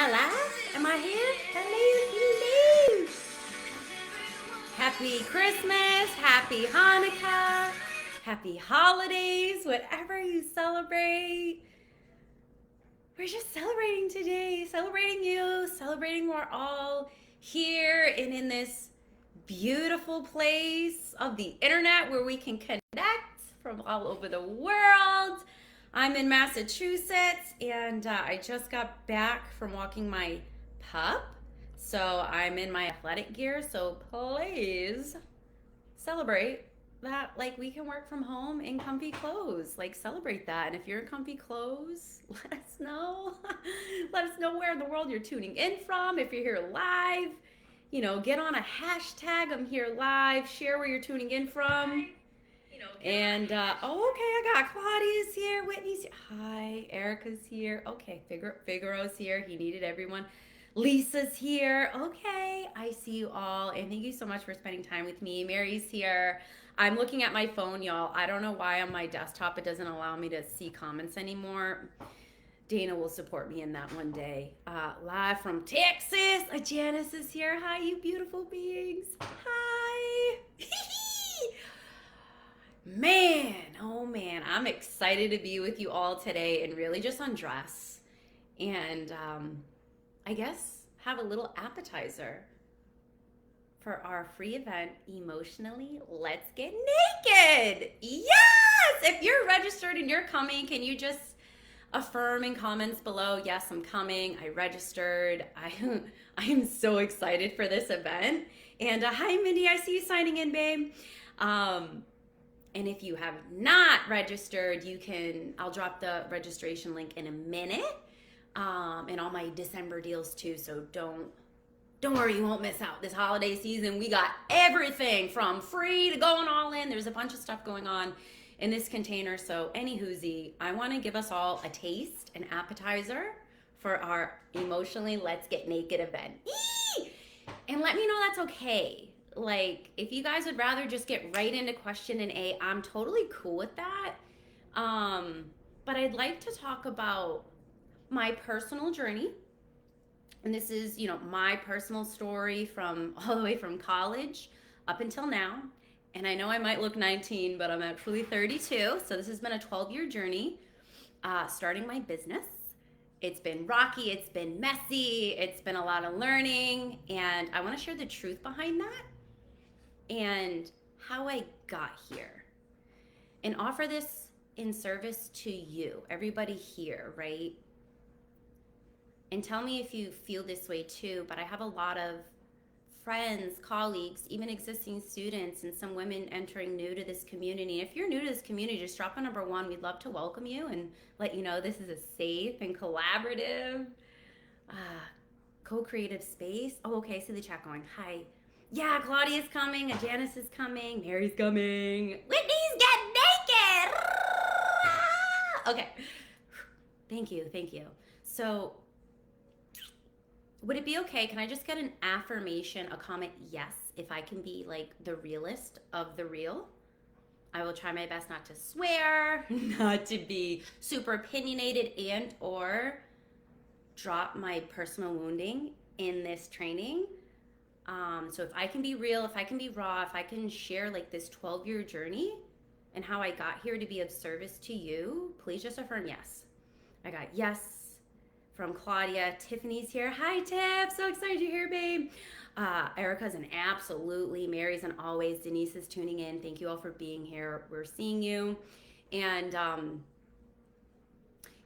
I live? Am I here? Hello, hello. Happy Christmas, happy Hanukkah, happy holidays, whatever you celebrate. We're just celebrating today, celebrating you, celebrating we're all here and in this beautiful place of the internet where we can connect from all over the world. I'm in Massachusetts and I just got back from walking my pup. So I'm in my athletic gear. So please celebrate that, like, we can work from home in comfy clothes. Like, celebrate that. And if you're in comfy clothes, let us know. Let us know where in the world you're tuning in from. If you're here live, get on a hashtag, I'm here live, share where you're tuning in from. And oh, okay, I got Claudia's here, Whitney's here. Hi, Erica's here. Okay, Figaro's here. He needed everyone. Lisa's here. Okay, I see you all, and thank you so much for spending time with me. Mary's here. I'm looking at my phone, y'all. I don't know why on my desktop it doesn't allow me to see comments anymore. Dana will support me in that one day. Live from Texas, Janice is here. Hi, you beautiful beings. Hi. Man, oh man, I'm excited to be with you all today and really just undress and I guess have a little appetizer for our free event, Emotionally Let's Get Naked. Yes! If you're registered and you're coming, can you just affirm in comments below, yes, I'm coming, I registered. I am so excited for this event. And hi, Mindy, I see you signing in, babe. And if you have not registered, I'll drop the registration link in a minute. And all my December deals too, so don't worry, you won't miss out this holiday season. We got everything from free to going all in. There's a bunch of stuff going on in this container. So any hoozy, I want to give us all a taste, an appetizer for our Emotionally Let's Get Naked event. Eee! And let me know that's okay. Like, if you guys would rather just get right into question and A, I'm totally cool with that. But I'd like to talk about my personal journey. And this is, my personal story from all the way from college up until now. And I know I might look 19, but I'm actually 32. So this has been a 12-year journey, starting my business. It's been rocky, it's been messy, it's been a lot of learning. And I want to share the truth behind that and how I got here, and offer this in service to you, everybody here, right? And tell me if you feel this way too, but I have a lot of friends, colleagues, even existing students, and some women entering new to this community. If you're new to this community, just drop a number 1. We'd love to welcome you and let you know this is a safe and collaborative, co-creative space. Oh, okay, I see the chat going. Hi. Yeah, Claudia's coming, Janice is coming, Mary's coming, Whitney's getting naked. Okay. Thank you. So, would it be okay? Can I just get an affirmation, a comment? Yes, if I can be like the realist of the real. I will try my best not to swear, not to be super opinionated and or drop my personal wounding in this training. So if I can be real, if I can be raw, if I can share like this 12-year journey and how I got here to be of service to you, please just affirm yes. I got yes from Claudia. Tiffany's here. Hi, Tiff. So excited you're here, babe. Erica's an absolutely. Mary's an always. Denise is tuning in. Thank you all for being here. We're seeing you. And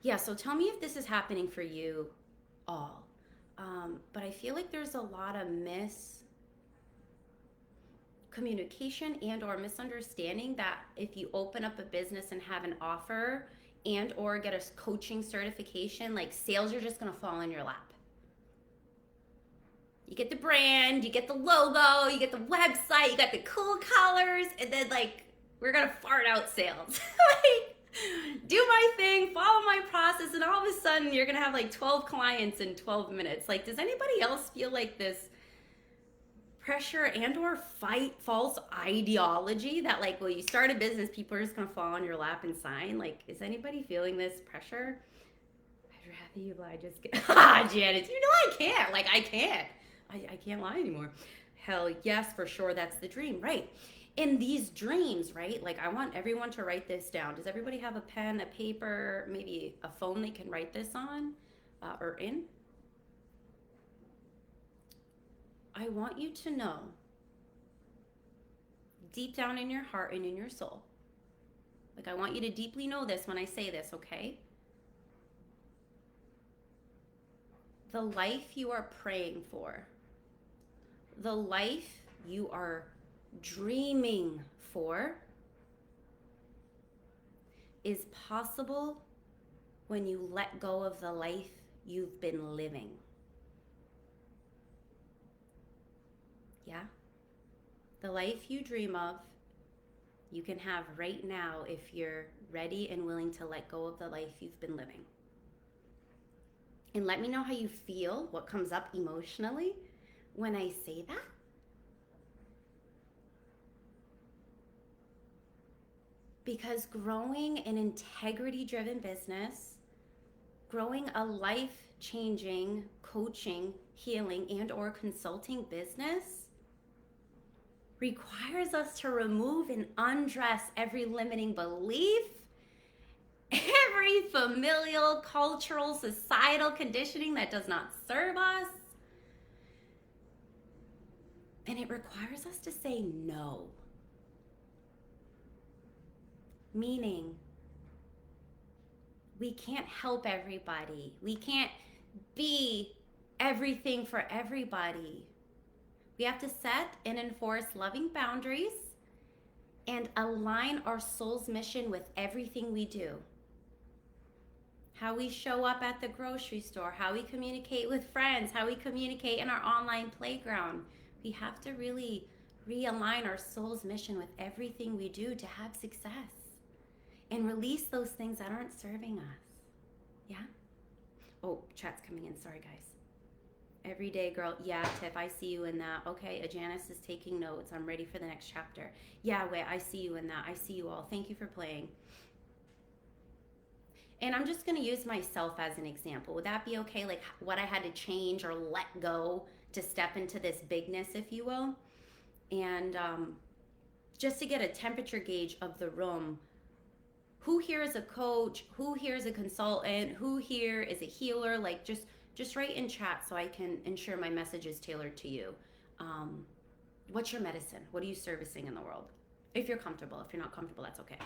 yeah, so tell me if this is happening for you all. But I feel like there's a lot of miscommunication and or misunderstanding that if you open up a business and have an offer and or get a coaching certification, like sales are just going to fall in your lap. You get the brand, you get the logo, you get the website, you got the cool colors, and then like we're going to fart out sales. Like, do my thing, follow my process, and all of a sudden you're gonna have like 12 clients in 12 minutes. Like, does anybody else feel like this pressure and or fight false ideology that like, well, you start a business, people are just gonna fall on your lap and sign? Like, is anybody feeling this pressure? I rather you lie. Just get ah, Janet. You know I can't. Like I can't. I can't lie anymore. Hell yes, for sure. That's the dream, right? In these dreams, right? Like I want everyone to write this down. Does everybody have a pen, a paper, maybe a phone they can write this on or in? I want you to know deep down in your heart and in your soul. Like I want you to deeply know this when I say this, okay? The life you are praying for, the life you are dreaming for is possible when you let go of the life you've been living. Yeah? The life you dream of, you can have right now if you're ready and willing to let go of the life you've been living. And let me know how you feel, what comes up emotionally when I say that. Because growing an integrity-driven business, growing a life-changing coaching, healing, and or consulting business requires us to remove and undress every limiting belief, every familial, cultural, societal conditioning that does not serve us. And it requires us to say no. Meaning, we can't help everybody. We can't be everything for everybody. We have to set and enforce loving boundaries and align our soul's mission with everything we do. How we show up at the grocery store, how we communicate with friends, how we communicate in our online playground. We have to really realign our soul's mission with everything we do to have success and release those things that aren't serving us. Yeah? Oh, chat's coming in. Sorry, guys. Every day, girl. Yeah, Tiff, I see you in that. Okay, Janice is taking notes. I'm ready for the next chapter. Yeah, wait, I see you in that. I see you all. Thank you for playing. And I'm just going to use myself as an example. Would that be okay? Like what I had to change or let go to step into this bigness, if you will. And just to get a temperature gauge of the room, who here is a coach? Who here is a consultant? Who here is a healer? Like just write in chat so I can ensure my message is tailored to you. What's your medicine? What are you servicing in the world? If you're comfortable. If you're not comfortable, that's okay.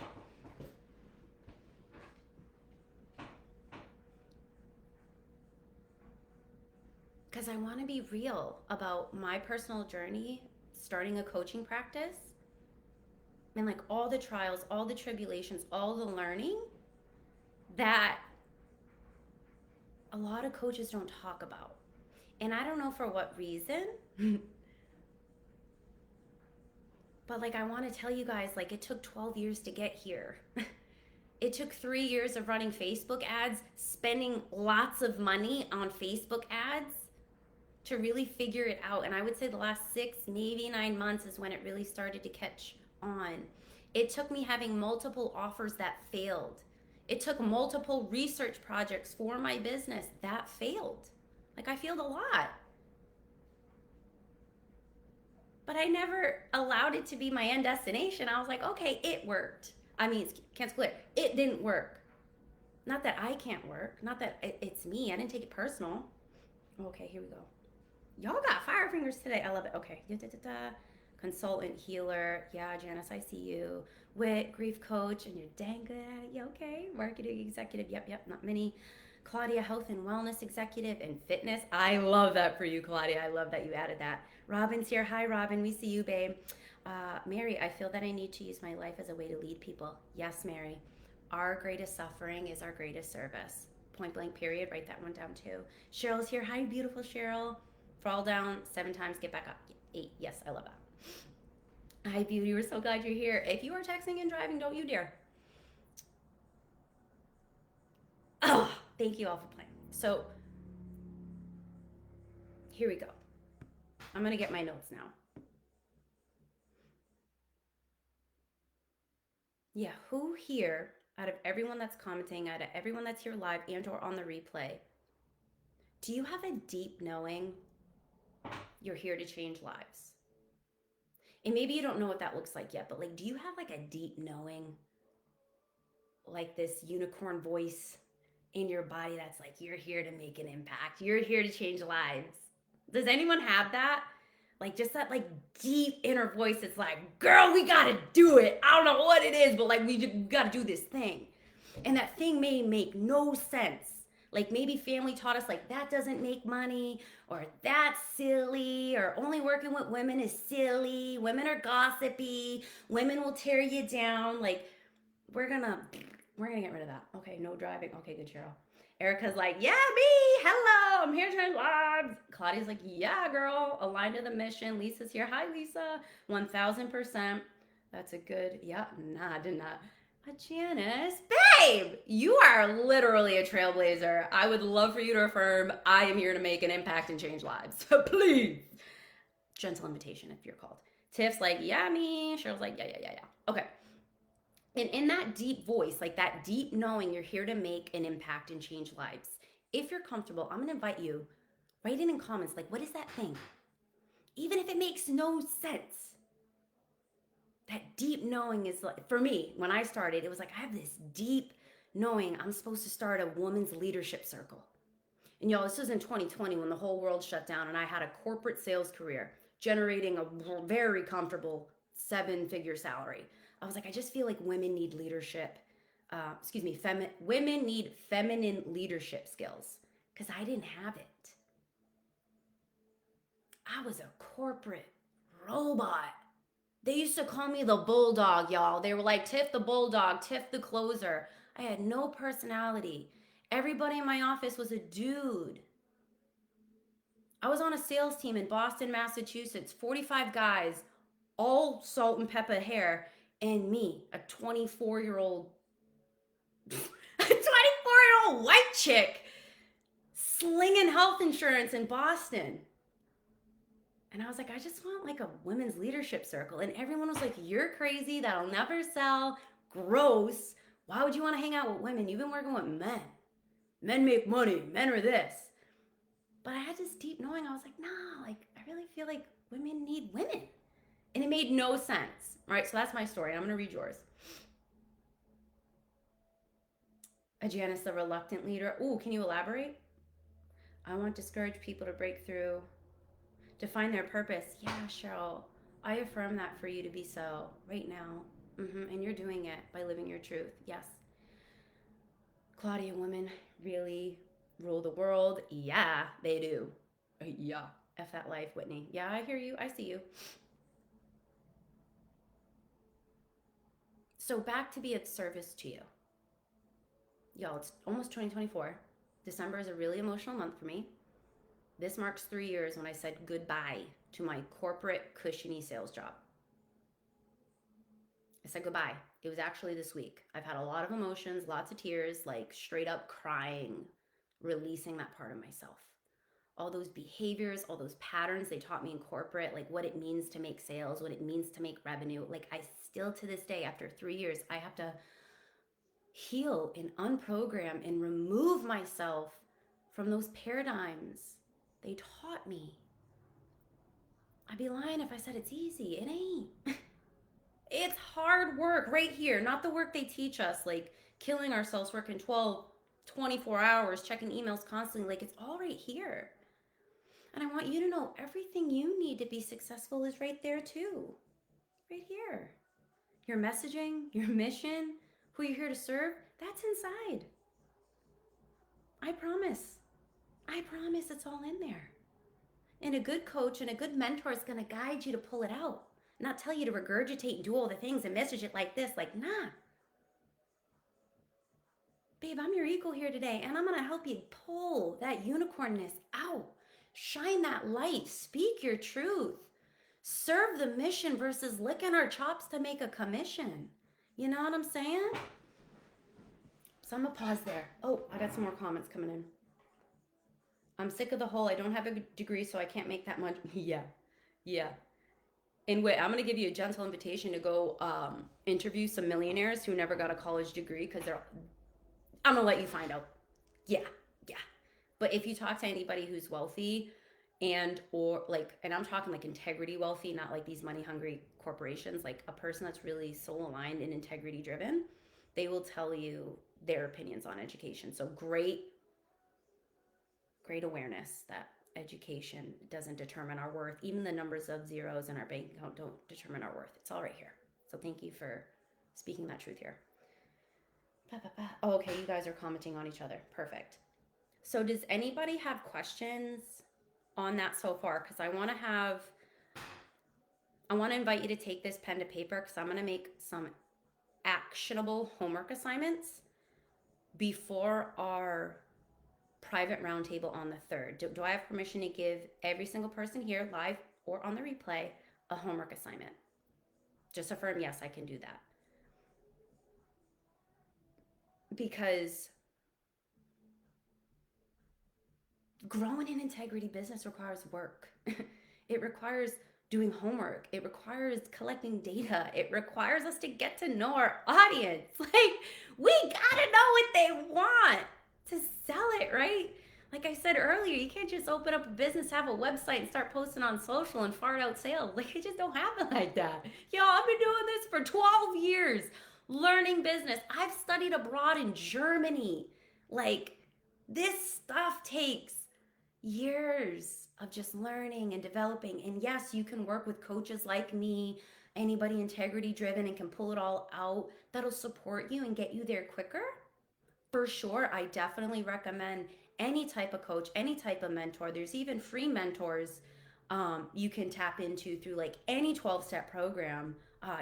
Because I want to be real about my personal journey, starting a coaching practice, and like all the trials, all the tribulations, all the learning that a lot of coaches don't talk about. And I don't know for what reason, but like I want to tell you guys, like it took 12 years to get here. It took 3 years of running Facebook ads, spending lots of money on Facebook ads to really figure it out. And I would say the last 6, maybe 9 months is when it really started to catch on. It took me having multiple offers that failed. It took multiple research projects for my business that failed. Like I failed a lot. But I never allowed it to be my end destination. I was like, okay, it worked. I mean, can't split. It didn't work. Not that I can't work. Not that it's me. I didn't take it personal. Okay, here we go. Y'all got fire fingers today. I love it. Okay. Consultant, healer. Yeah, Janice, I see you. Wit, grief coach, and you're dang good at it. Yeah, okay. Marketing executive. Yep. Not many. Claudia, health and wellness executive and fitness. I love that for you, Claudia. I love that you added that. Robin's here. Hi, Robin. We see you, babe. Mary, I feel that I need to use my life as a way to lead people. Yes, Mary. Our greatest suffering is our greatest service. Point blank, period. Write that one down too. Cheryl's here. Hi, beautiful Cheryl. Fall down 7 times, get back up 8. Yes, I love that. Hi, beauty. We're so glad you're here. If you are texting and driving, don't you dare. Oh, thank you all for playing. So, here we go. I'm going to get my notes now. Yeah, who here out of everyone that's commenting, out of everyone that's here live and or on the replay, do you have a deep knowing you're here to change lives? And maybe you don't know what that looks like yet, but like, do you have like a deep knowing, like this unicorn voice in your body that's like, you're here to make an impact, you're here to change lives? Does anyone have that? Like just that like deep inner voice that's like, girl, we gotta do it. I don't know what it is, but like we gotta do this thing. And that thing may make no sense. Like maybe family taught us like that doesn't make money, or that's silly, or only working with women is silly, women are gossipy, women will tear you down. Like we're gonna we're gonna get rid of that. Okay, no driving. Okay, good, Cheryl. Erica's like, yeah, me. Hello, I'm here to change lives. Claudia's like, yeah, girl, aligned to the mission. Lisa's here. Hi, Lisa. 1000%. That's a good, yeah, nah, did not. Janice, babe, you are literally a trailblazer. I would love for you to affirm I am here to make an impact and change lives. So please, gentle invitation if you're called. Tiff's like, yeah, me. Cheryl's like, yeah. Okay. And in that deep voice, like that deep knowing you're here to make an impact and change lives, if you're comfortable, I'm gonna invite you, write in comments, like, what is that thing? Even if it makes no sense. That deep knowing is like, for me, when I started, it was like, I have this deep knowing I'm supposed to start a women's leadership circle. And y'all, this was in 2020 when the whole world shut down and I had a corporate sales career generating a very comfortable 7-figure salary. I was like, I just feel like women need leadership. Women need feminine leadership skills because I didn't have it. I was a corporate robot. They used to call me the bulldog, y'all. They were like, Tiff the bulldog, Tiff the closer. I had no personality. Everybody in my office was a dude. I was on a sales team in Boston, Massachusetts, 45 guys, all salt and pepper hair, and me, a 24-year-old, a 24-year-old white chick slinging health insurance in Boston. And I was like, I just want like a women's leadership circle. And everyone was like, you're crazy. That'll never sell. Gross. Why would you want to hang out with women? You've been working with men. Men make money. Men are this. But I had this deep knowing. I was like, nah, like I really feel like women need women. And it made no sense. Right? So that's my story. I'm going to read yours. A Janice, the reluctant leader. Ooh, can you elaborate? I want to discourage people to break through, to find their purpose. Yeah, Cheryl, I affirm that for you to be so right now. And you're doing it by living your truth. Yes. Claudia, women really rule the world. Yeah, they do. Yeah. F that life, Whitney. Yeah, I hear you. I see you. So back to be of service to you. Y'all, it's almost 2024. December is a really emotional month for me. This marks 3 years when I said goodbye to my corporate cushiony sales job. I said goodbye. It was actually this week. I've had a lot of emotions, lots of tears, like straight up crying, releasing that part of myself. All those behaviors, all those patterns they taught me in corporate, like what it means to make sales, what it means to make revenue. Like I still to this day, after 3 years, I have to heal and unprogram and remove myself from those paradigms they taught me. I'd be lying if I said it's easy. It ain't. It's hard work right here, not the work they teach us, like killing ourselves, working 12, 24 hours, checking emails constantly. Like it's all right here. And I want you to know everything you need to be successful is right there too. Right here. Your messaging, your mission, who you're here to serve, that's inside. I promise. I promise it's all in there. And a good coach and a good mentor is going to guide you to pull it out, not tell you to regurgitate and do all the things and message it like this. Like, nah. Babe, I'm your equal here today, and I'm going to help you pull that unicornness out. Shine that light. Speak your truth. Serve the mission versus licking our chops to make a commission. You know what I'm saying? So I'm going to pause there. Oh, I got some more comments coming in. I'm sick of the whole, I don't have a degree, so I can't make that much. Yeah. in which I'm going to give you a gentle invitation to go interview some millionaires who never got a college degree because they're. I'm going to let you find out. Yeah, yeah. But if you talk to anybody who's wealthy and or like, and I'm talking like integrity wealthy, not like these money hungry corporations, like a person that's really soul aligned and integrity driven, they will tell you their opinions on education. So great awareness that education doesn't determine our worth. Even the numbers of zeros in our bank account don't determine our worth. It's all right here. So thank you for speaking that truth here. Oh, okay, you guys are commenting on each other. Perfect. So does anybody have questions on that so far? Because I want to invite you to take this pen to paper because I'm going to make some actionable homework assignments before our private roundtable on the 3rd. Do I have permission to give every single person here, live or on the replay, a homework assignment? Just affirm, yes, I can do that. Because growing an integrity business requires work. It requires doing homework. It requires collecting data. It requires us to get to know our audience. Like, we gotta know what they want to sell it, right? Like I said earlier, you can't just open up a business, have a website, and start posting on social and fart out sales. Like, it just don't happen like that. Yo, I've been doing this for 12 years, learning business. I've studied abroad in Germany. Like, this stuff takes years of just learning and developing. And yes, you can work with coaches like me, anybody integrity driven, and can pull it all out that'll support you and get you there quicker. For sure, I definitely recommend any type of coach, any type of mentor. There's even free mentors you can tap into through like any 12-step program.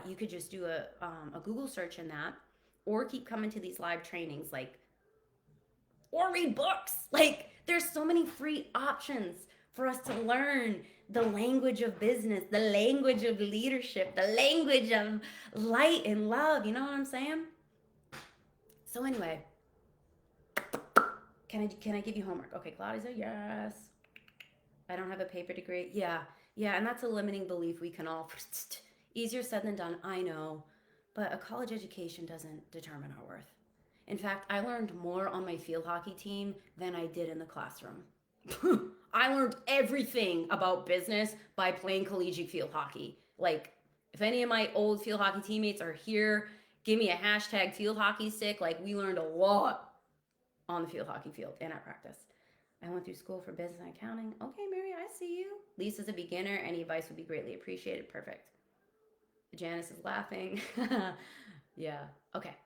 You could just do a Google search in that, or keep coming to these live trainings, like, or read books. Like, there's so many free options for us to learn the language of business, the language of leadership, the language of light and love. You know what I'm saying? So anyway, can I give you homework? Okay, Claudia said yes. I don't have a paper degree. Yeah, yeah, and that's a limiting belief we can all. Easier said than done, I know, but a college education doesn't determine our worth. In fact, I learned more on my field hockey team than I did in the classroom. I learned everything about business by playing collegiate field hockey. Like, if any of my old field hockey teammates are here, give me a hashtag field hockey stick. Like, we learned a lot on the field hockey field and at practice. I went through school for business and accounting. Okay, Mary, I see you. Lisa's a beginner. Any advice would be greatly appreciated. Perfect. Janice is laughing. Yeah. Okay.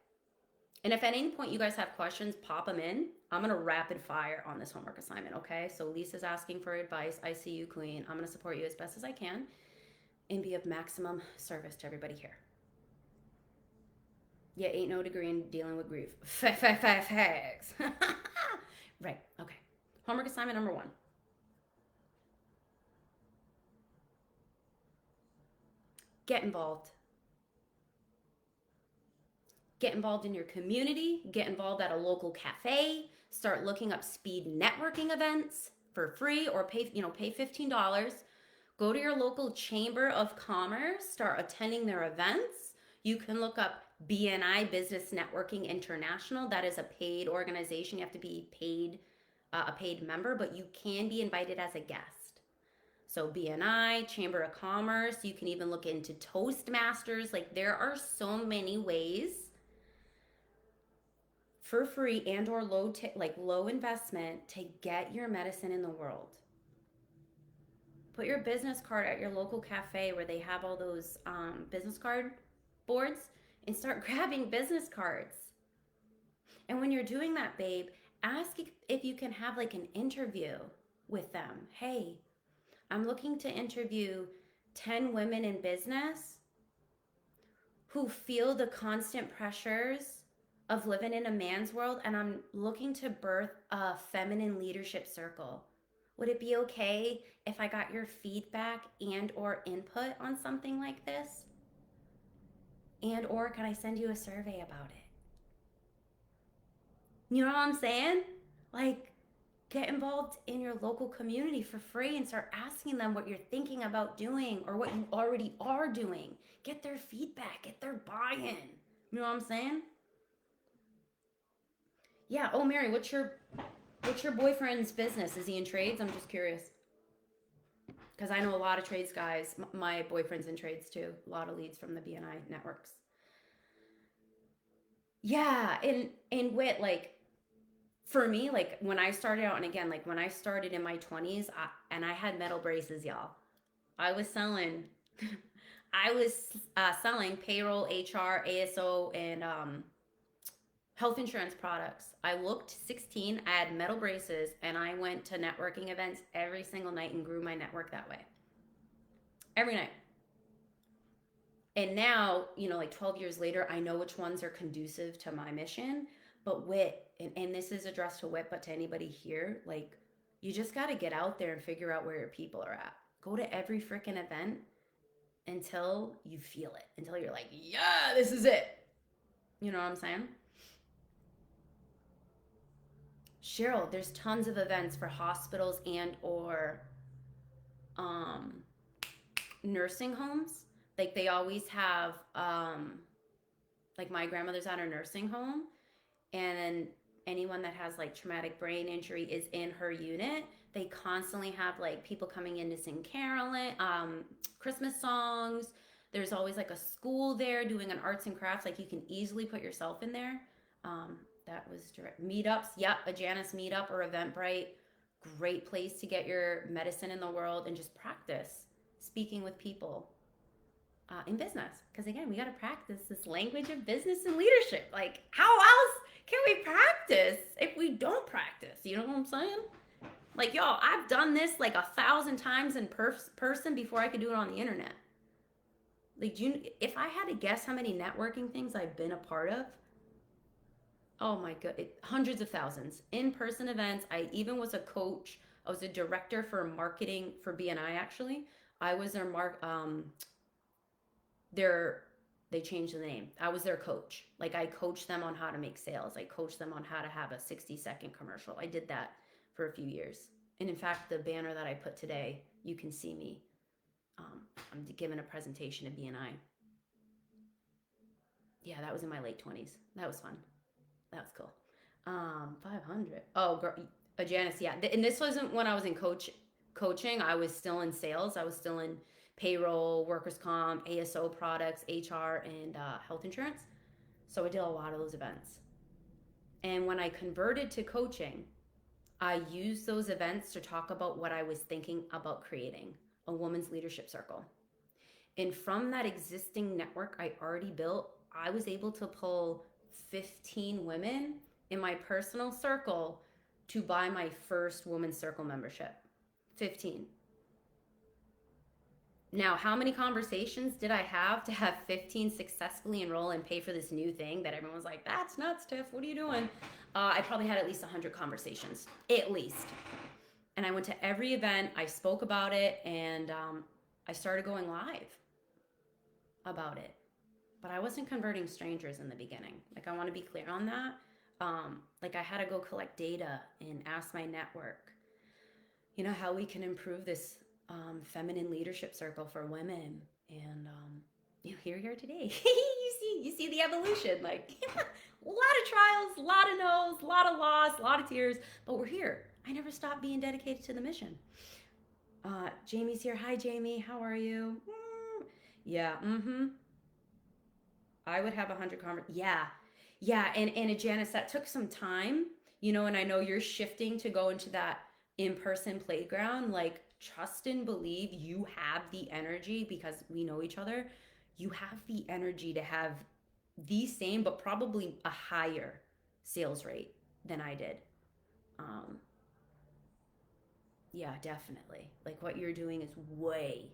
And if at any point you guys have questions, pop them in. I'm going to rapid fire on this homework assignment, okay? So Lisa's asking for advice. I see you, Queen. I'm going to support you as best as I can and be of maximum service to everybody here. Yeah, ain't no degree in dealing with grief. Facts. Right, okay. Homework assignment number 1. Get involved. Get involved in your community. Get involved at a local cafe. Start looking up speed networking events for free, or pay $15. Go to your local chamber of commerce. Start attending their events. You can look up BNI, Business Networking International. That is a paid organization. You have to be a paid member, but you can be invited as a guest. So BNI, Chamber of Commerce. You can even look into Toastmasters. Like, there are so many ways for free and or low investment to get your medicine in the world. Put your business card at your local cafe where they have all those business card boards, and start grabbing business cards. And when you're doing that, babe, ask if you can have like an interview with them. Hey, I'm looking to interview 10 women in business who feel the constant pressures of living in a man's world, and I'm looking to birth a feminine leadership circle. Would it be okay if I got your feedback and or input on something like this? And or can I send you a survey about it? You know what I'm saying? Like, Get involved in your local community for free and start asking them what you're thinking about doing or what you already are doing. Get their feedback, get their buy-in. You know what I'm saying? Yeah. Oh, Mary, what's your boyfriend's business? Is he in trades? I'm just curious. Because I know a lot of trades guys. My boyfriend's in trades too. A lot of leads from the BNI networks. Yeah, and wit, like for me, like when I started out, and again, like when I started in my 20s, and I had metal braces, y'all. I was selling, I was selling payroll, HR, ASO, and health insurance products. I looked 16. I had metal braces, and I went to networking events every single night and grew my network that way. Every night. And now, like 12 years later, I know which ones are conducive to my mission. But wit, and this is addressed to wit, but to anybody here, like, you just got to get out there and figure out where your people are at. Go to every freaking event until you feel it, until you're like, yeah, this is it. You know what I'm saying? Cheryl, there's tons of events for hospitals and or um, nursing homes. Like they always have, like my grandmother's at a nursing home, and then anyone that has like traumatic brain injury is in her unit. They constantly have like people coming in to sing carolyn, Christmas songs. There's always like a school there doing an arts and crafts. Like you can easily put yourself in there. That was direct meetups. Yep, a Janice meetup or Eventbrite. Great place to get your medicine in the world and just practice speaking with people in business. Because again, we got to practice this language of business and leadership. Like, how else can we practice if we don't practice? You know what I'm saying? Like, y'all, I've done this like 1,000 times in person before I could do it on the internet. Like, if I had to guess how many networking things I've been a part of, oh my god, hundreds of thousands. In-person events. I even was a coach. I was a director for marketing for BNI actually. I was their they changed the name. I was their coach. Like I coached them on how to make sales. I coached them on how to have a 60-second commercial. I did that for a few years. And in fact, the banner that I put today, you can see me. I'm giving a presentation at BNI. Yeah, that was in my late 20s. That was fun. That was cool. 500. Oh, girl, Janice, yeah. And this wasn't when I was in coaching. I was still in sales. I was still in payroll, workers' comp, ASO products, HR, and health insurance. So I did a lot of those events. And when I converted to coaching, I used those events to talk about what I was thinking about creating a women's leadership circle. And from that existing network I already built, I was able to pull 15 women in my personal circle to buy my first women's circle membership. 15. Now, how many conversations did I have to have 15 successfully enroll and pay for this new thing that everyone was like, that's nuts, Tiff, what are you doing? I probably had at least 100 conversations, at least. And I went to every event, I spoke about it, and I started going live about it. But I wasn't converting strangers in the beginning. Like, I want to be clear on that. Like, I had to go collect data and ask my network, how we can improve this feminine leadership circle for women. And here we are today. you see the evolution. Like, a lot of trials, a lot of no's, a lot of loss, a lot of tears, but we're here. I never stopped being dedicated to the mission. Jamie's here. Hi, Jamie. How are you? Yeah. I would have 100 conversations. Yeah. And Janice, that took some time, and I know you're shifting to go into that in-person playground. Like, trust and believe you have the energy, because we know each other. You have the energy to have the same, but probably a higher sales rate than I did. Um, yeah, definitely. Like, what you're doing is way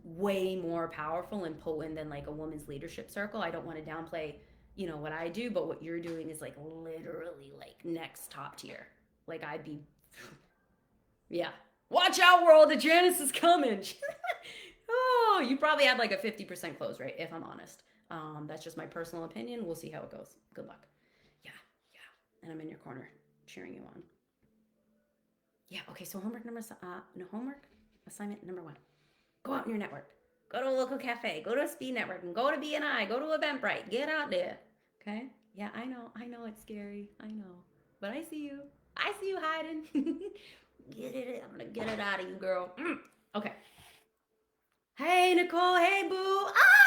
way more powerful and potent than like a woman's leadership circle. I don't want to downplay, what I do, but what you're doing is like literally like next top tier. Like I'd be, yeah. Watch out, world! The Janice is coming. Oh, you probably had like a 50% close rate, if I'm honest. That's just my personal opinion. We'll see how it goes. Good luck. Yeah, yeah. And I'm in your corner cheering you on. Yeah, okay, so homework assignment number 1. Go out in your network. Go to a local cafe. Go to a speed network. And go to BNI. Go to Eventbrite. Get out there. Okay? Yeah, I know it's scary. I know. But I see you. I see you hiding. Get it. I'm gonna get it out of you, girl. Okay. Hey, Nicole. Hey, boo.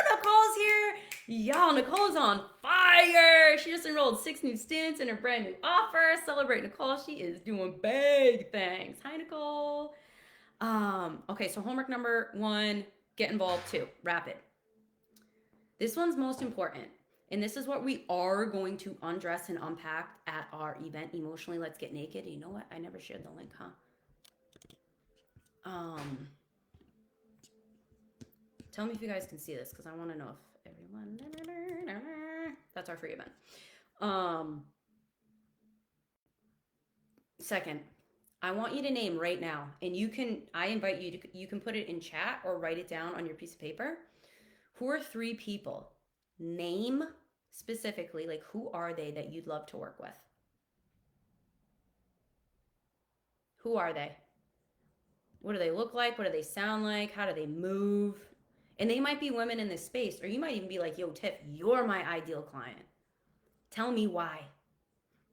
Nicole's here. Y'all, Nicole's on fire. She just enrolled 6 new students in her brand new offer. Celebrate Nicole. She is doing big things. Hi, Nicole. Okay, so homework number 1, get involved 2, rapid. This one's most important. And this is what we are going to undress and unpack at our event, Emotionally Let's Get Naked. You know what? I never shared the link, huh? Tell me if you guys can see this, because I want to know if everyone. That's our free event. Second, I want you to name right now, and I invite you to, you can put it in chat or write it down on your piece of paper. Who are 3 people? Name specifically, like who are they that you'd love to work with? Who are they? What do they look like? What do they sound like? How do they move? And they might be women in this space, or you might even be like, yo, Tiff, you're my ideal client. Tell me why.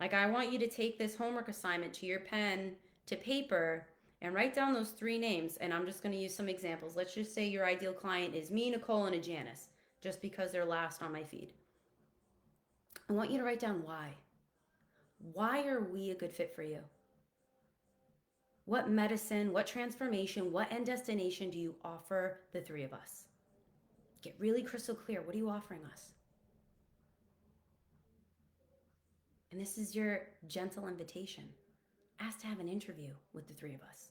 Like, I want you to take this homework assignment to your pen, to paper, and write down those 3 names. And I'm just going to use some examples. Let's just say your ideal client is me, Nicole, and a Janice, just because they're last on my feed. I want you to write down why. Why are we a good fit for you? What medicine, what transformation, what end destination do you offer the 3 of us? Get really crystal clear. What are you offering us? And this is your gentle invitation. Ask to have an interview with the 3 of us.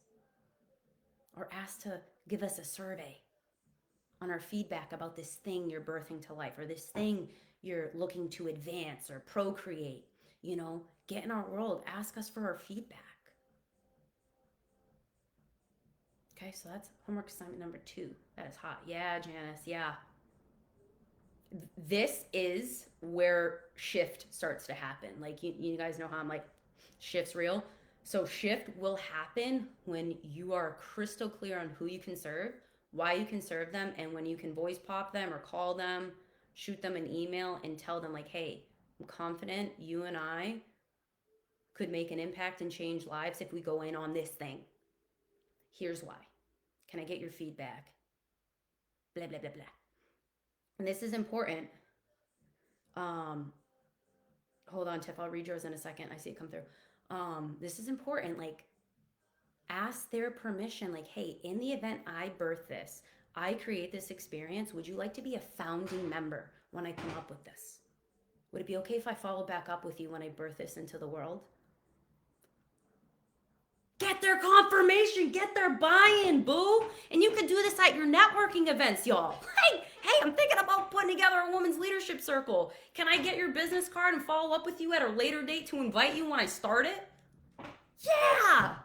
Or ask to give us a survey on our feedback about this thing you're birthing to life, or this thing you're looking to advance or procreate. You know, get in our world. Ask us for our feedback. Okay, so that's homework assignment number 2. That is hot. Yeah, Janice, yeah. This is where shift starts to happen. Like, you guys know how I'm like, shift's real. So shift will happen when you are crystal clear on who you can serve, why you can serve them, and when you can voice pop them or call them, shoot them an email and tell them like, hey, I'm confident you and I could make an impact and change lives if we go in on this thing. Here's why. Can I get your feedback? Blah, blah, blah, blah. And this is important. Hold on, Tiff, I'll read yours in a second. I see it come through. This is important. Like, ask their permission. Like, hey, in the event I birth this, I create this experience, would you like to be a founding member when I come up with this? Would it be okay if I follow back up with you when I birth this into the world? Get their confirmation, get their buy-in, boo. And you can do this at your networking events, y'all. Hey, I'm thinking about putting together a women's leadership circle. Can I get your business card and follow up with you at a later date to invite you when I start it? Yeah.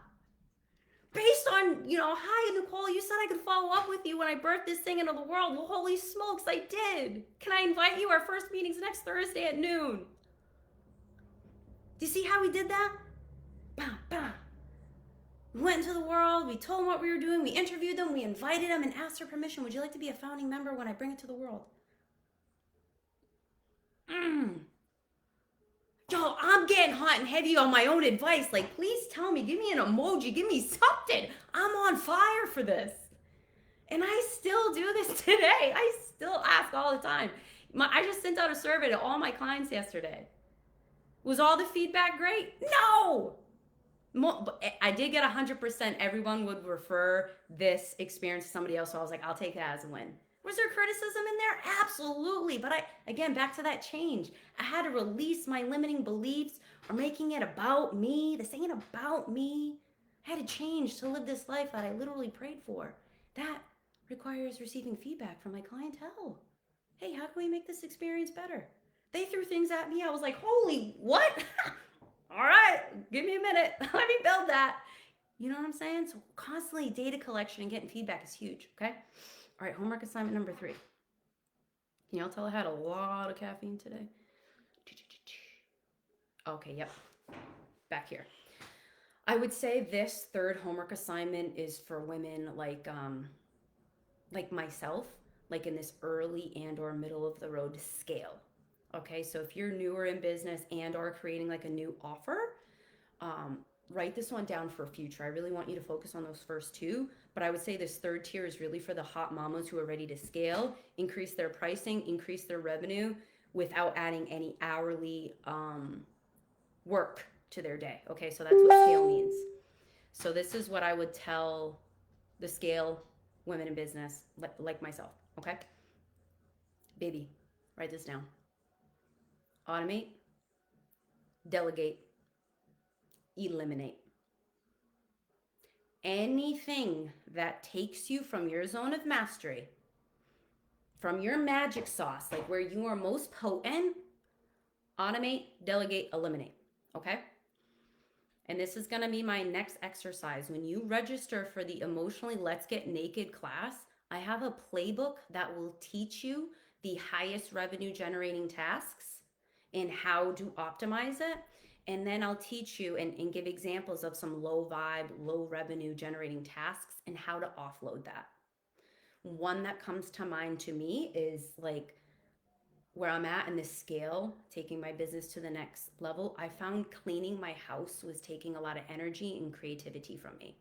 Based on, hi, Nicole, you said I could follow up with you when I birthed this thing into the world. Well, holy smokes, I did. Can I invite you? Our first meeting's next Thursday at noon. Do you see how we did that? Bam, bam. We went into the world, we told them what we were doing, we interviewed them, we invited them and asked their permission. Would you like to be a founding member when I bring it to the world? Yo, I'm getting hot and heavy on my own advice. Like, please tell me, give me an emoji, give me something. I'm on fire for this. And I still do this today. I still ask all the time. I just sent out a survey to all my clients yesterday. Was all the feedback great? No! I did get 100%. Everyone would refer this experience to somebody else. So I was like, I'll take that as a win. Was there criticism in there? Absolutely. But again, back to that change. I had to release my limiting beliefs or making it about me. This ain't about me. I had to change to live this life that I literally prayed for. That requires receiving feedback from my clientele. Hey, how can we make this experience better? They threw things at me. I was like, holy, what? All right, give me a minute. Let me build that. You know what I'm saying? So constantly data collection and getting feedback is huge, okay? All right, homework assignment number 3. Can y'all tell I had a lot of caffeine today? Okay, yep. Back here. I would say this third homework assignment is for women like myself, like in this early and or middle of the road scale. Okay, so if you're newer in business and or creating like a new offer, um, write this one down for future. I really want you to focus on those first two, but I would say this third tier is really for the hot mamas who are ready to scale, increase their pricing, increase their revenue without adding any hourly work to their day. Okay, so that's what scale means. So this is what I would tell the scale women in business like myself. Okay, baby, write this down. Automate, delegate, eliminate. Anything that takes you from your zone of mastery, from your magic sauce, like where you are most potent, automate, delegate, eliminate. Okay? And this is going to be my next exercise. When you register for the Emotionally Let's Get Naked class, I have a playbook that will teach you the highest revenue generating tasks and how to optimize it. And then I'll teach you and give examples of some low vibe, low revenue generating tasks and how to offload that. One that comes to mind to me is like where I'm at in this scale, taking my business to the next level. I found cleaning my house was taking a lot of energy and creativity from me.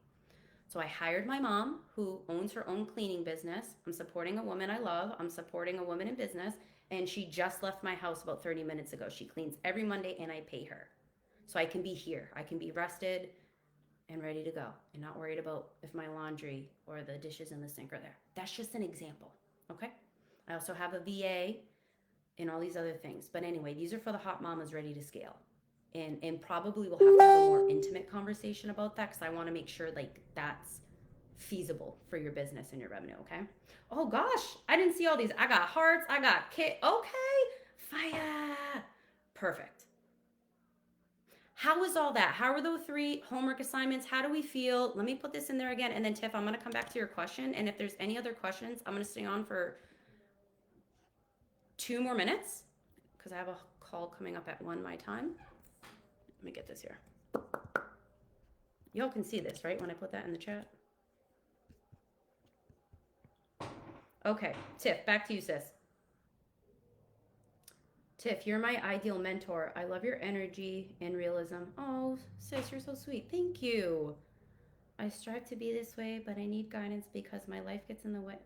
So I hired my mom, who owns her own cleaning business. I'm supporting a woman I love. I'm supporting a woman in business. And she just left my house about 30 minutes ago. She cleans every Monday and I pay her. So I can be here. I can be rested and ready to go and not worried about if my laundry or the dishes in the sink are there. That's just an example. Okay. I also have a VA and all these other things. But anyway, these are for the hot mamas ready to scale. And probably we'll have to have a more intimate conversation about that because I want to make sure like that's feasible for your business and your revenue, okay? Oh gosh, I didn't see all these. I got hearts, I got kit. Okay, fire. Perfect. How was all that? How were those three homework assignments? How do we feel? Let me put this in there again. And then Tiff, I'm going to come back to your question. And if there's any other questions, I'm going to stay on for 2 more minutes because I have a call coming up at 1 my time. Let me get this here. Y'all can see this, right, when I put that in the chat? Okay, Tiff, back to you, sis. Tiff, you're my ideal mentor. I love your energy and realism. Oh, sis, you're so sweet. Thank you. I strive to be this way, but I need guidance because my life gets in the way.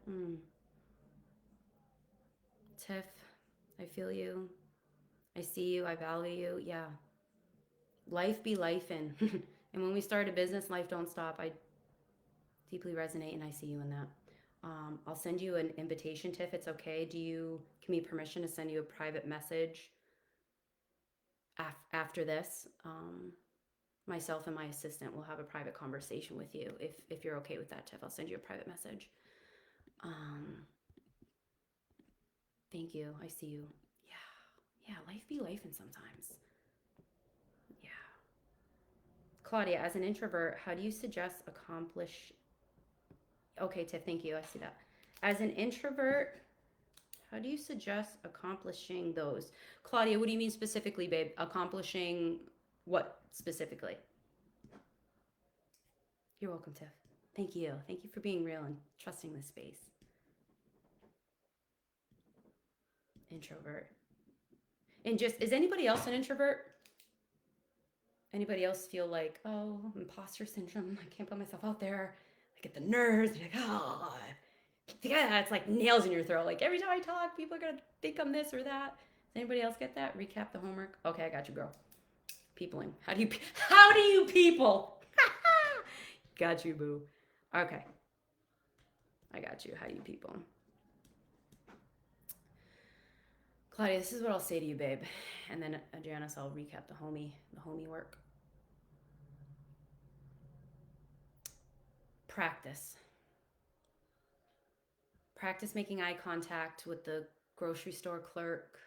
Tiff, I feel you. I see you. I value you. Yeah. Life be life in. And when we start a business, life don't stop. I deeply resonate and I see you in that. I'll send you an invitation, Tiff. It's okay. Do you give me permission to send you a private message after this? Myself and my assistant will have a private conversation with you if you're okay with that, Tiff. I'll send you a private message. Thank you. I see you. Yeah, life be life in sometimes. Yeah. Claudia, as an introvert, how do you suggest accomplish? Okay, Tiff, thank you. I see that. As an introvert, how do you suggest accomplishing those? Claudia, what do you mean specifically, babe? Accomplishing what specifically? You're welcome, Tiff. Thank you. Thank you for being real and trusting this space. Introvert. And just, is anybody else an introvert? Anybody else feel like, oh, imposter syndrome? I can't put myself out there. I get the nerves. Like, oh, yeah, it's like nails in your throat. Like every time I talk, people are gonna think I'm this or that. Does anybody else get that? Recap the homework. Okay, I got you, girl. Peopling. How do you people? Got you, boo. Okay, I got you. How do you people? Claudia, this is what I'll say to you, babe, and then Janice, I'll recap the homie work. Practice. Practice making eye contact with the grocery store clerk.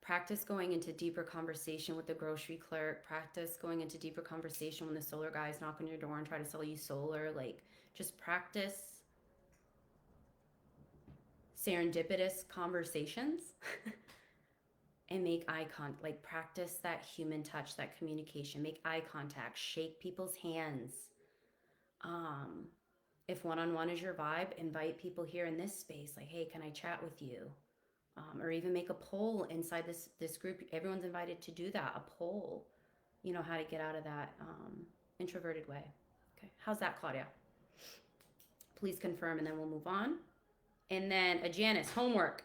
Practice going into deeper conversation with the grocery clerk. Practice going into deeper conversation when the solar guys knock on your door and try to sell you solar. Like, just practice serendipitous conversations and make eye contact, like practice that human touch, that communication, make eye contact, shake people's hands. Um, if one-on-one is your vibe, invite people here in this space, like, hey, can I chat with you? Or even make a poll inside this group. Everyone's invited to do that, a poll, how to get out of that introverted way. Okay, how's that, Claudia? Please confirm, and then we'll move on. And then Janice, homework.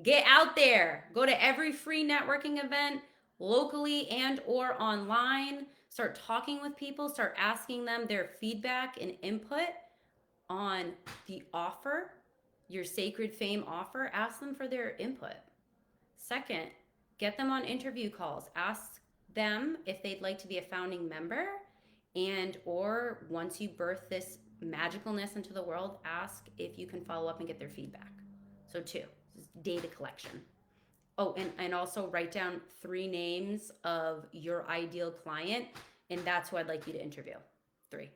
Get out there. Go to every free networking event, locally and or online. Start talking with people. Start asking them their feedback and input on the offer, your Sacred Fame offer. Ask them for their input. Second, get them on interview calls. Ask them if they'd like to be a founding member, and or once you birth this magicalness into the world, ask if you can follow up and get their feedback. So 2, data collection. Oh, and also write down 3 names of your ideal client, and that's who I'd like you to interview. 3.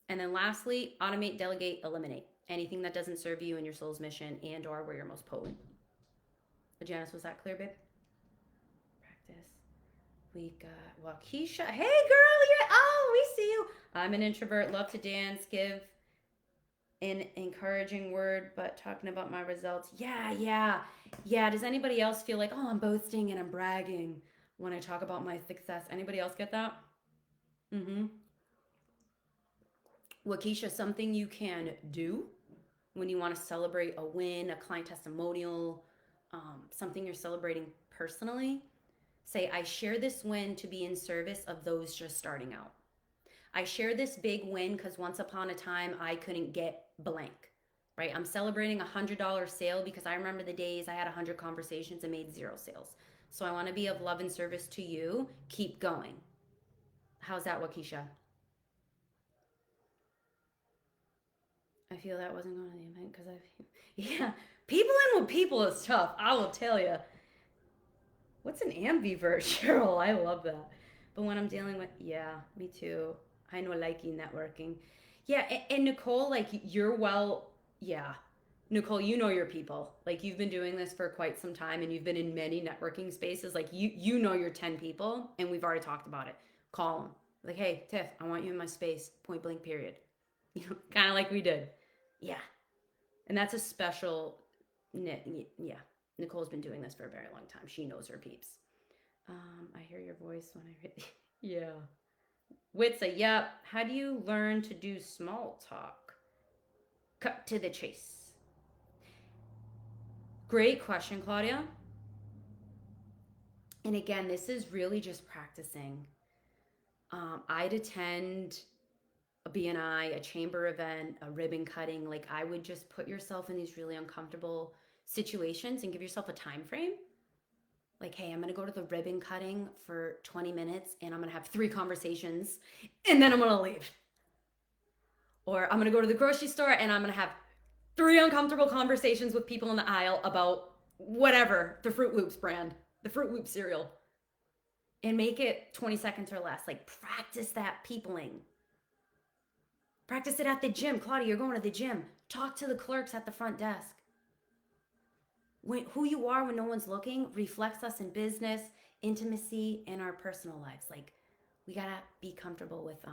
And then lastly, automate, delegate, eliminate. Anything that doesn't serve you and your soul's mission and or where you're most potent. Janice, was that clear, babe? Practice. We got Waukesha. Hey, girl. Yeah. Oh, we see you. I'm an introvert. Love to dance. Give an encouraging word, but talking about my results. Yeah. Does anybody else feel like, oh, I'm boasting and I'm bragging when I talk about my success? Anybody else get that? Waukesha, something you can do when you want to celebrate a win, a client testimonial, something you're celebrating personally. Say, I share this win to be in service of those just starting out. I share this big win because once upon a time I couldn't get blank, right? I'm celebrating $100 sale because I remember the days I had 100 conversations and made 0 sales. So I want to be of love and service to you. Keep going. How's that, Waukesha? I feel that wasn't going to the event because people in with people is tough. I will tell you. What's an ambivert, Cheryl? I love that. But when I'm dealing with, me too. I know liking networking. Yeah, and Nicole, like Nicole, you know your people. Like you've been doing this for quite some time and you've been in many networking spaces. Like you know your 10 people and we've already talked about it. Call them. Like, hey, Tiff, I want you in my space, point blank period. Kind of like we did. Yeah. And that's a special, Nicole's been doing this for a very long time. She knows her peeps. I hear your voice when I read. Yeah. Witsa, yep. How do you learn to do small talk? Cut to the chase. Great question, Claudia. And again, this is really just practicing. I'd attend a BNI, a chamber event, a ribbon cutting. Like I would just put yourself in these really uncomfortable situations and give yourself a time frame. Like, hey, I'm going to go to the ribbon cutting for 20 minutes and I'm going to have 3 conversations and then I'm going to leave. Or I'm going to go to the grocery store and I'm going to have 3 uncomfortable conversations with people in the aisle about whatever, the Fruit Loops brand, the Fruit Loops cereal. And make it 20 seconds or less. Like practice that peopling. Practice it at the gym. Claudia, you're going to the gym. Talk to the clerks at the front desk. Who you are when no one's looking reflects us in business, intimacy, and our personal lives. Like we gotta be comfortable with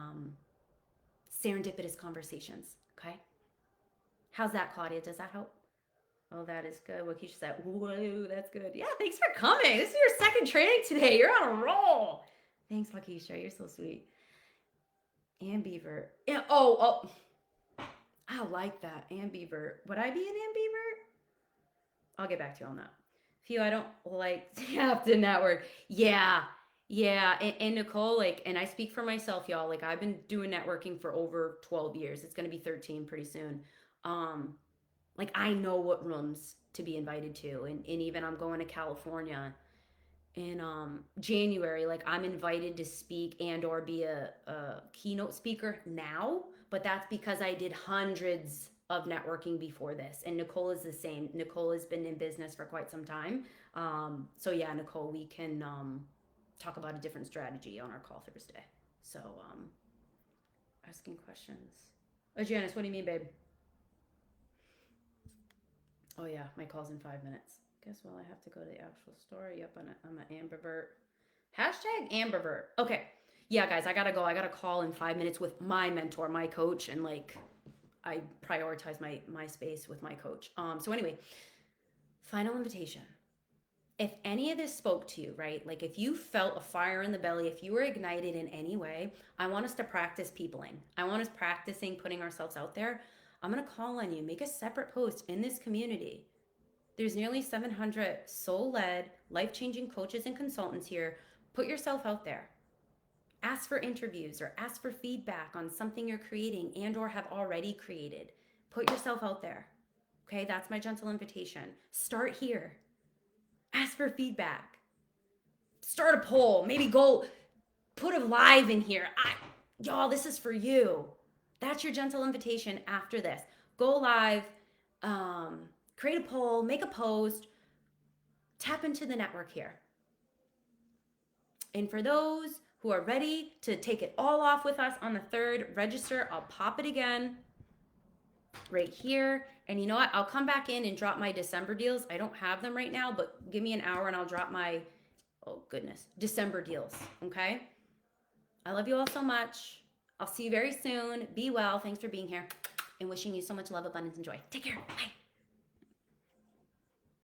serendipitous conversations. Okay. How's that, Claudia? Does that help? Oh, that is good. Waukesha said, whoa, that's good. Yeah, thanks for coming. This is your second training today. You're on a roll. Thanks, Waukesha. You're so sweet. Ambivert. Yeah. Oh. I like that. Ambivert. Would I be an ambivert? I'll get back to you on that. Few, I don't like to have to network. Yeah. And Nicole, like, and I speak for myself, y'all. Like, I've been doing networking for over 12 years. It's going to be 13 pretty soon. Like, I know what rooms to be invited to. And even I'm going to California in January. Like, I'm invited to speak and or be a keynote speaker now. But that's because I did hundreds of networking before this. And Nicole is the same. Nicole has been in business for quite some time. So yeah, Nicole, we can talk about a different strategy on our call Thursday. So asking questions. Oh, Janice, what do you mean, babe? Oh yeah, my call's in 5 minutes. Guess well, I have to go to the actual story. Yep, I'm an ambivert. Hashtag ambivert. Okay. Yeah, guys, I gotta go. I got a call in 5 minutes with my mentor, my coach, and like I prioritize my space with my coach. So anyway, final invitation. If any of this spoke to you, right? Like if you felt a fire in the belly, if you were ignited in any way, I want us to practice peopling. I want us practicing putting ourselves out there. I'm gonna call on you. Make a separate post in this community. There's nearly 700 soul-led, life-changing coaches and consultants here. Put yourself out there. Ask for interviews or ask for feedback on something you're creating and or have already created. Put yourself out there. Okay, that's my gentle invitation. Start here. Ask for feedback. Start a poll. Maybe go put a live in here. Y'all, this is for you. That's your gentle invitation after this. Go live, create a poll, make a post, tap into the network here. And for those who are ready to take it all off with us on the 3rd, register. I'll pop it again right here. And you know what? I'll come back in and drop my December deals. I don't have them right now, but give me an hour and I'll drop my, oh goodness, December deals, okay? I love you all so much. I'll see you very soon. Be well. Thanks for being here and wishing you so much love, abundance, and joy. Take care. Bye.